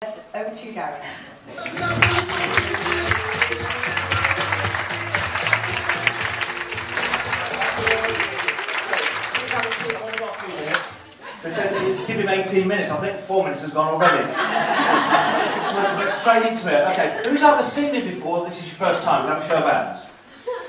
Over to you, Gary. They said give him 18 minutes. I think 4 minutes has gone already. We'll get straight into it. Okay, who's ever seen me before? This is your first time. We'll have a show of hands.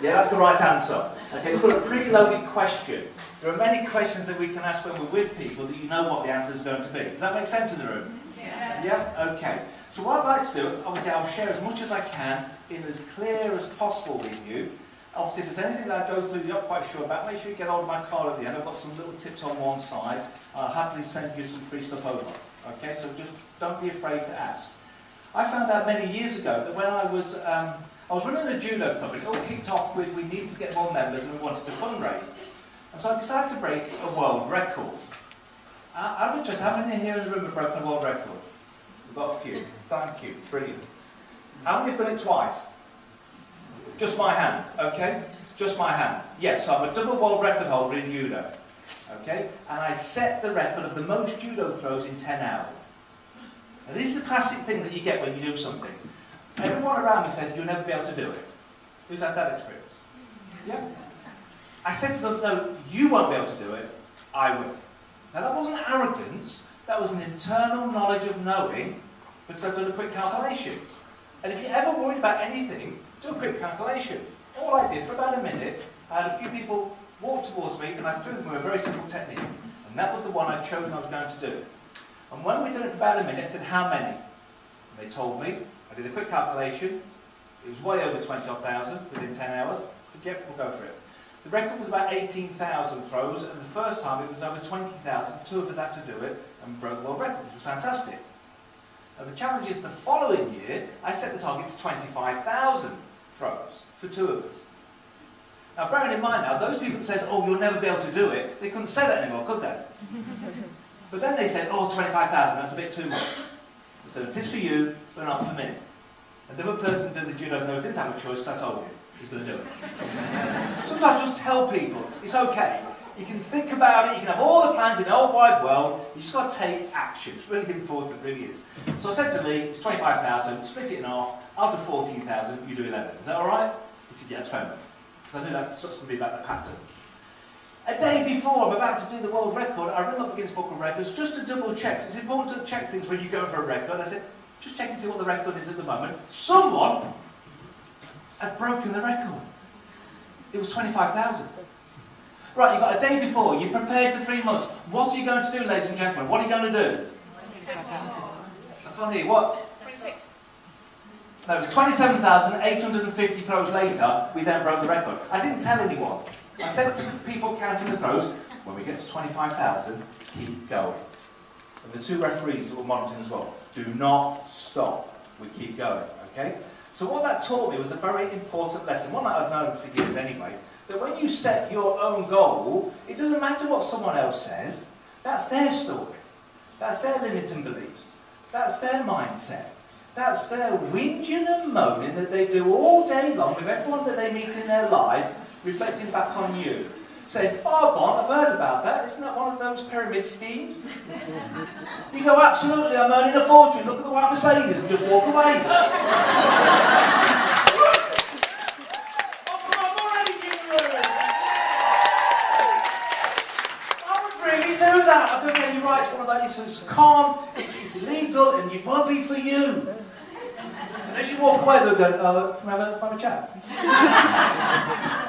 Yeah, that's the right answer. Okay, we've got a preloaded question. There are many questions that we can ask when we're with people that you know what the answer is going to be. Does that make sense in the room? Yeah. Yeah? Okay. So what I'd like to do, obviously I'll share as much as I can in as clear as possible with you. Obviously if there's anything that I go through you're not quite sure about, make sure you get hold of my card at the end. I've got some little tips on one side. I'll happily send you some free stuff over. Okay, so just don't be afraid to ask. I found out many years ago that when I was running a judo club. It all kicked off with we needed to get more members and we wanted to fundraise. And so I decided to break a world record. I'm interested, how many here in the room have broken a world record? We've got a few. Thank you. Brilliant. How many have done it twice? Just my hand, okay? Just my hand. Yes, so I'm a double world record holder in judo. Okay? And I set the record of the most judo throws in 10 hours. Now this is the classic thing that you get when you do something. Everyone around me says, you'll never be able to do it. Who's had that experience? Yeah? I said to them, no, you won't be able to do it, I will. Now that wasn't arrogance, that was an internal knowledge of knowing, because I've done a quick calculation. And if you're ever worried about anything, do a quick calculation. All I did for about a minute, I had a few people walk towards me and I threw them with a very simple technique. And that was the one I'd chosen I was going to do. And when we'd done it for about a minute, I said, how many? And they told me. I did a quick calculation. It was way over 20,000 within 10 hours. I said, yep, we'll go for it. The record was about 18,000 throws, and the first time it was over 20,000. Two of us had to do it and broke the world record, which was fantastic. Now the challenge is the following year, I set the target to 25,000 throws for two of us. Now bearing in mind now, those people that says, oh, you'll never be able to do it, they couldn't say that anymore, could they? But then they said, oh, 25,000, that's a bit too much. So it is for you, but not for me. And the other person doing the judo throws didn't have a choice, because I told you he's going to do it. Sometimes just tell people, it's okay. You can think about it, you can have all the plans in the whole wide world, you just got to take action. It's really important, it really is. So I said to Lee, it's 25,000, split it in half, I'll do 14,000, you do 11. Is that alright? He said, yeah, it's fair enough. Because I knew that's going to be about the pattern. A day before I'm about to do the world record, I ring up against Book of Records just to double check. It's important to check things when you're going for a record. I said, just check and see what the record is at the moment. Someone had broken the record. It was 25,000. Right, you've got a day before, you've prepared for 3 months. What are you going to do, ladies and gentlemen? What are you going to do? 26. I can't hear, what? 26. No, it was 27,850 throws later, we then broke the record. I didn't tell anyone. I said to the people counting the throws, when we get to 25,000, keep going. And the two referees that were monitoring as well, do not stop. We keep going, okay? So what that taught me was a very important lesson, one that I've known for years anyway, that when you set your own goal, it doesn't matter what someone else says. That's their story. That's their limiting beliefs. That's their mindset. That's their whinging and moaning that they do all day long with everyone that they meet in their life, reflecting back on you. Saying, Arbonne, I've heard about that. Isn't that one of those pyramid schemes? You go, absolutely, I'm earning a fortune. Look at the white Mercedes and just walk away. I could get you right, it's one of those, it's calm, it's legal, and it won't be for you. And as you walk away, they'll go, can we have a chat?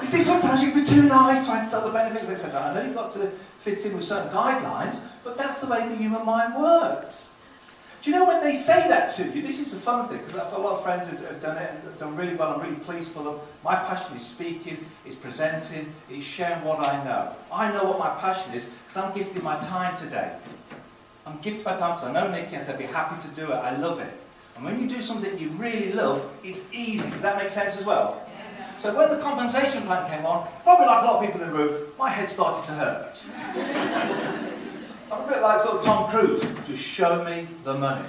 You see, sometimes you can be too nice, trying to sell the benefits, etc. I know you've got to fit in with certain guidelines, but that's the way the human mind works. Do you know when they say that to you, this is the fun thing, because I've got a lot of friends who have done it and have done really well, I'm really pleased for them. My passion is speaking, is presenting, is sharing what I know. I know what my passion is, because I'm gifted my time today. I'm gifted my time, because I know Nikki, and I said, I'd be happy to do it, I love it. And when you do something you really love, it's easy. Does that make sense as well? Yeah. So when the compensation plan came on, probably like a lot of people in the room, my head started to hurt. I'm a bit like sort of Tom Cruise, just show me the money.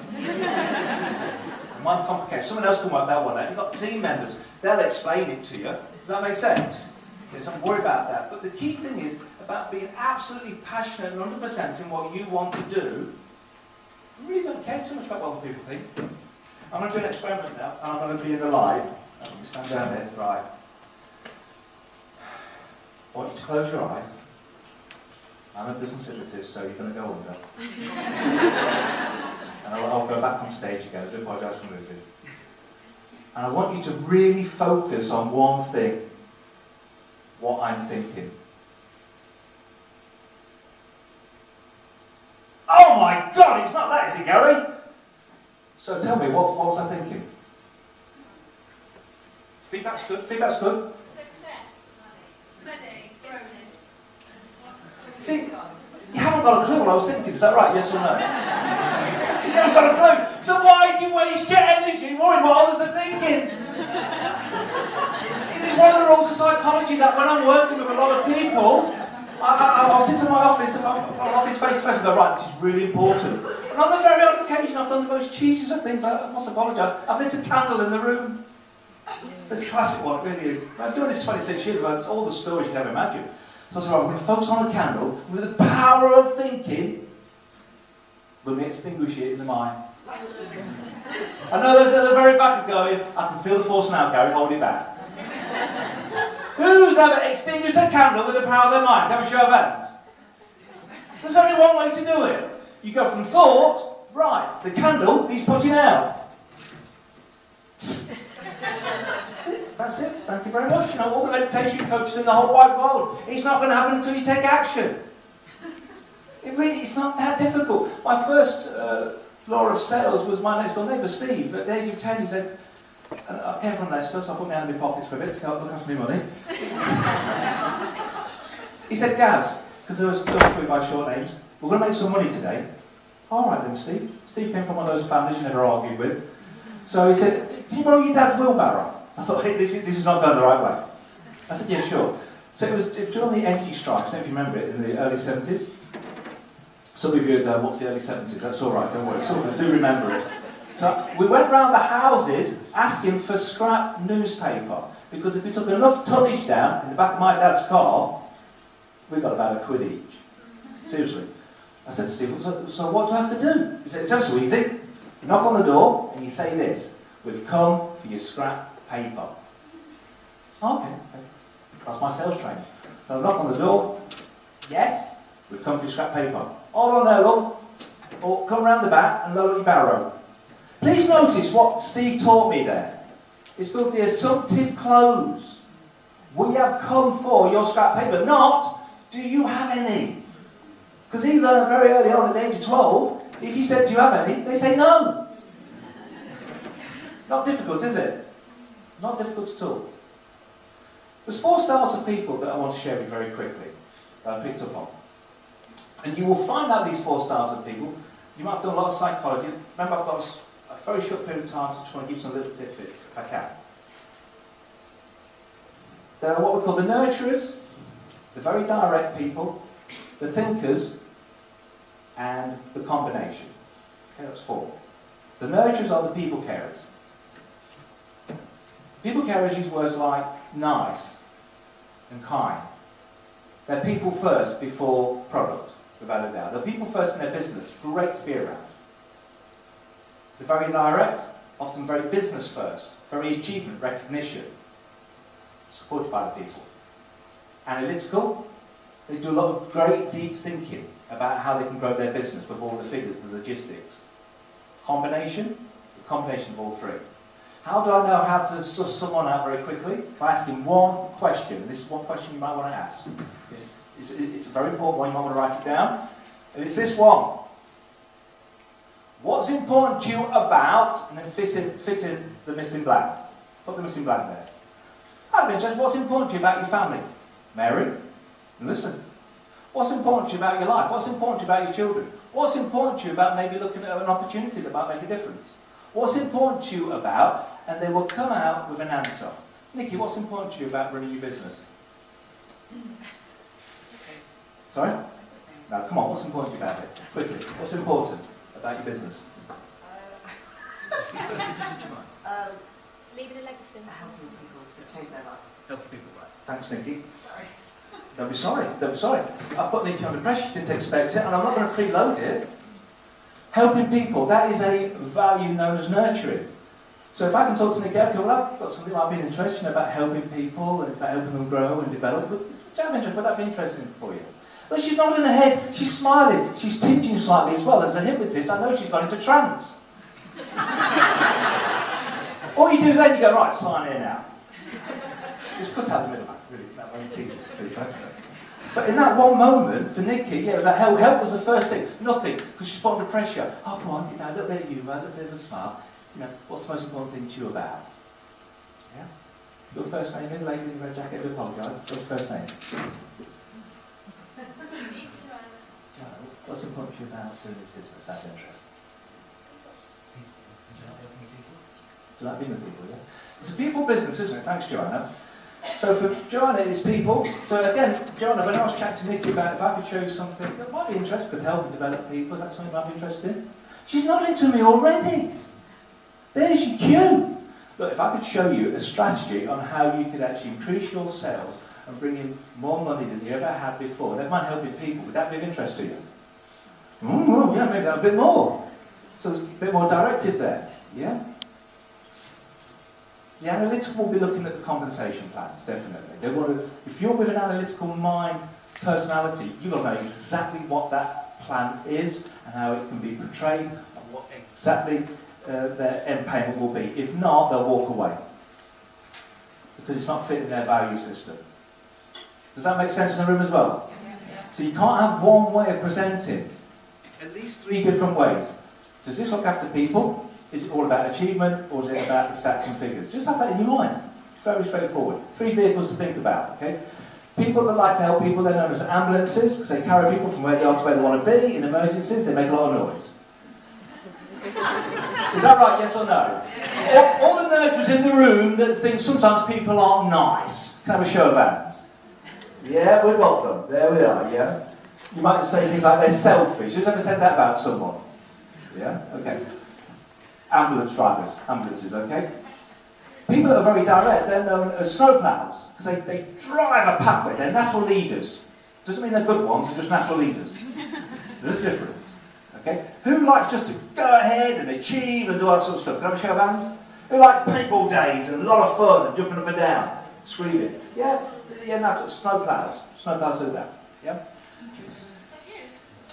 Mine's complicated. Someone else can work that one out. You've got team members, they'll explain it to you. Does that make sense? Okay, so don't worry about that. But the key thing is about being absolutely passionate and 100% in what you want to do. I really don't care too much about what other people think. I'm going to do an experiment now, and I'm going to be in the live. Let me stand down there. Right. I want you to close your eyes. I'm a business hypnotist, so you're going to go under. And I'll go back on stage again. I do apologise for moving. And I want you to really focus on one thing. What I'm thinking. Oh my God, it's not that, is it, Gary? So tell me, what was I thinking? Feedback's good, feedback's good. Success, money, bonus. See, you haven't got a clue what I was thinking, is that right, yes or no? You haven't got a clue. So why do you waste your energy worrying what others are thinking? It's one of the rules of psychology that when I'm working with a lot of people, I'll sit in my office and I'll face to face and go, right, this is really important. And on the very odd occasion, I've done the most cheesiest of things. I must apologise. I've lit a candle in the room. It's a classic one, it really is. I've been doing this 26 years, about all the stories you can ever imagine. So I said, right, I'm going to focus on the candle. With the power of thinking, we're going to extinguish it in the mind. I know those at the very back are going, I can feel the force now, Gary, hold it back. Who's ever extinguished a candle with the power of their mind? Have a show of hands. There's only one way to do it. You go from thought, right, the candle he's putting out. That's it. Thank you very much. You know, all the meditation coaches in the whole wide world. It's not going to happen until you take action. It's not that difficult. My first law of sales was my next door neighbour, Steve. At the age of 10, he said, and I came from Leicester, so I put my hand in my pockets for a bit to look after my money. He said, Gaz, because there was 3 by short names, we're going to make some money today. All right then, Steve. Steve came from one of those families you never argued with. So he said, can you borrow your dad's wheelbarrow? I thought, hey, this is not going the right way. I said, yeah, sure. So it was during the energy strikes, I don't know if you remember it, in the early 70s. Some of you go, what's the early 70s? That's all right, don't worry. Some of us do remember it. So we went round the houses asking for scrap newspaper, because if we took enough tonnage down in the back of my dad's car, we got about £1 each. Seriously. I said to Steve, so what do I have to do? He said, it's so easy. You knock on the door and you say this, we've come for your scrap paper. Okay. That's my sales training. So I knock on the door, yes, we've come for your scrap paper. Hold on there, love. Or come round the back and lower your barrow. Please notice what Steve taught me there. It's called the assumptive close. We have come for your scrap paper, not do you have any? Because he learned very early on at the age of 12, if you said do you have any, they say no. Not difficult, is it? Not difficult at all. There's 4 styles of people that I want to share with you very quickly that I picked up on. And you will find out these 4 styles of people. You might have done a lot of psychology. Remember, I've got a very short period of time, so I just want to give you some little tidbits, if I can. There are what we call the nurturers, the very direct people, the thinkers, and the combination. Okay, that's 4. The nurturers are the people carers. People carers use words like nice and kind. They're people first before product, without a doubt. They're people first in their business, great to be around. They're very direct, often very business first, very achievement, recognition, supported by the people. Analytical, they do a lot of great deep thinking about how they can grow their business with all the figures, the logistics. Combination, the combination of all 3. How do I know how to suss someone out very quickly? By asking one question. This is one question you might want to ask. It's a very important one, you might want to write it down. And it's this one. What's important to you about, and then fit in the missing blank. Put the missing blank there. Out of interest, what's important to you about your family? Mary, listen. What's important to you about your life? What's important to you about your children? What's important to you about maybe looking at an opportunity that might make a difference? What's important to you about, and they will come out with an answer. Nikki, what's important to you about running your business? Sorry? No, come on, what's important to you about it? Quickly, what's important about your business? Leaving a legacy. Helping people to change their lives. Helping people, right. Thanks, Nikki. Sorry. Don't be sorry, don't be sorry. I put Nikki under pressure, she didn't expect it, and I'm not going to preload it. Helping people, that is a value known as nurturing. So if I can talk to Nikki, okay, well, I've got something I've been interested in about helping people and about helping them grow and develop. Would that be interesting for you? Well, she's nodding her head, she's smiling, she's teaching slightly as well. As a hypnotist, I know she's gone into trance. All you do then, you go, right, sign here now. Just cut out the middle, really, that won't tease it, please don't. But in that one moment, for Nikki, yeah, that help was the first thing. Nothing, because she's put under pressure. Oh, come on, a little bit of humour, a little bit of a smile. What's the most important thing to you about? Yeah? Your first name is, lady in the red jacket, I do apologise. What's your first name? Joanna. What's important to you about doing this business? That's interesting. Do you like being with people, yeah? It's a people business, isn't it? Thanks, Joanna. So for Joanna, it's people. So again, Joanna, when I was chatting to Nikki about if I could show you something that might be interesting, could help and develop people, is that something you might be interested in? She's nodding to me already. There's your cue. Look, if I could show you a strategy on how you could actually increase your sales and bring in more money than you ever had before, that might help people. Would that be of interest to you? Yeah, maybe that a bit more. So there's a bit more directive there. Yeah? The analytical will be looking at the compensation plans, definitely. They want to, if you're with an analytical mind personality, you've got to know exactly what that plan is and how it can be portrayed and what exactly their end payment will be. If not, they'll walk away because it's not fitting their value system. Does that make sense in the room as well? Yeah. So you can't have one way of presenting. At least 3 different ways. Does this look after people? Is it all about achievement, or is it about the stats and figures? Just have that in your mind. Very straightforward. 3 vehicles to think about, okay? People that like to help people, they're known as ambulances, because they carry people from where they are to where they want to be. In emergencies, they make a lot of noise. Is that right, yes or no? All the nurturers in the room that think sometimes people aren't nice, can I have a show of hands? Yeah, we've got them. There we are, yeah? You might say things like they're selfish. Who's ever said that about someone? Yeah? Okay. Ambulance drivers, ambulances, okay? People that are very direct, they're known as snowplows, because they drive a pathway, they're natural leaders. Doesn't mean they're good ones, they're just natural leaders. There's a difference, okay? Who likes just to go ahead and achieve and do all that sort of stuff? Can I have a show of hands? Who likes paintball days and a lot of fun and jumping up and down, screaming? Yeah, natural, snowplows do that, yeah?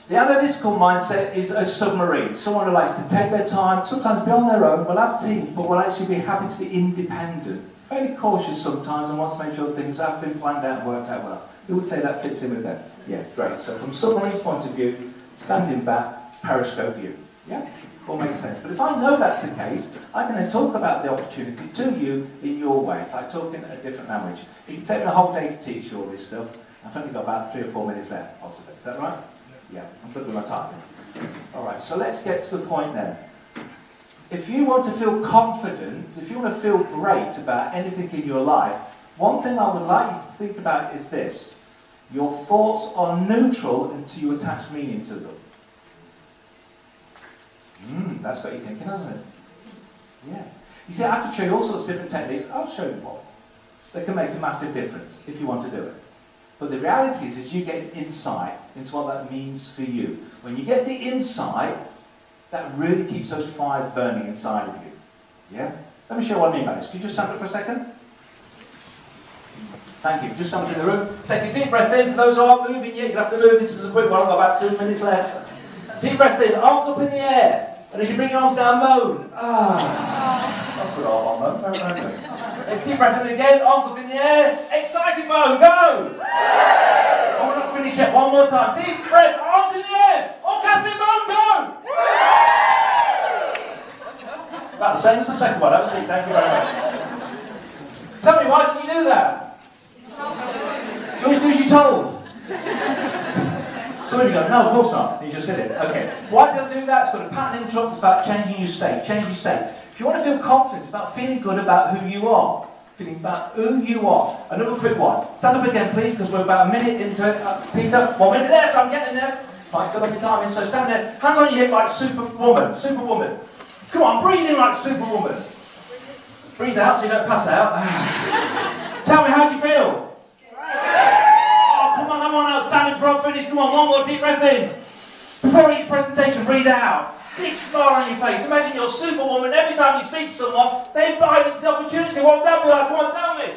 The analytical mindset is a submarine. Someone who likes to take their time, sometimes be on their own, will have teams, but will actually be happy to be independent. Fairly cautious sometimes and wants to make sure things have been planned out and worked out well. Who would say that fits in with them? Yeah, great. So from submarine's point of view, standing back, periscope view. Yeah? All makes sense. But if I know that's the case, I can then talk about the opportunity to you in your way. It's like talking a different language. It can take me a whole day to teach you all this stuff. I've only got about 3 or 4 minutes left, possibly. Is that right? Yeah, I'm good with my time. Alright, so let's get to the point then. If you want to feel confident, if you want to feel great about anything in your life, one thing I would like you to think about is this. Your thoughts are neutral until you attach meaning to them. That's got you thinking, hasn't it? Yeah. You see, I could show you all sorts of different techniques. I'll show you one. They can make a massive difference if you want to do it. But the reality is you get insight into what that means for you. When you get the insight, that really keeps those fires burning inside of you. Yeah? Let me show you what I mean by this. Can you just stand up for a second? Thank you. Just stand up in the room. Take a deep breath in. For those who aren't moving yet, you have to move. This is a quick one. I've got about 2 minutes left. Deep breath in. Arms up in the air. And as you bring your arms down, moan. That's a good arm moan. Very, very good. Take a deep breath in again. Arms up in the air. Excited moan. Go! I'm not finished yet. One more time. Deep breath. Arms in the air. Orgasmic moan. Go! About the same as the second one. Have a seat. Thank you very much. Tell me, why did you do that? You always do as you're told. Some of you go, no, of course not. You just did it. Okay. Why did I do that? It's got a pattern interrupt. It's about changing your state. Change your state. If you want to feel confident, it's about feeling good about who you are. Feeling about who you are. Another quick one. Stand up again, please, because we're about a minute into it. Peter, 1 minute there, so I'm getting there. Right, good on your timing. So stand there. Hands on your hip like Superwoman. Superwoman. Come on, breathe in like Superwoman. Breathe out so you don't pass out. Tell me, how do you feel? Come on, outstanding for our finish. Come on, one more deep breath in. Before each presentation, breathe out. Big smile on your face. Imagine you're Superwoman. Every time you speak to someone, they buy into the opportunity. What would that be like? Come on, tell me.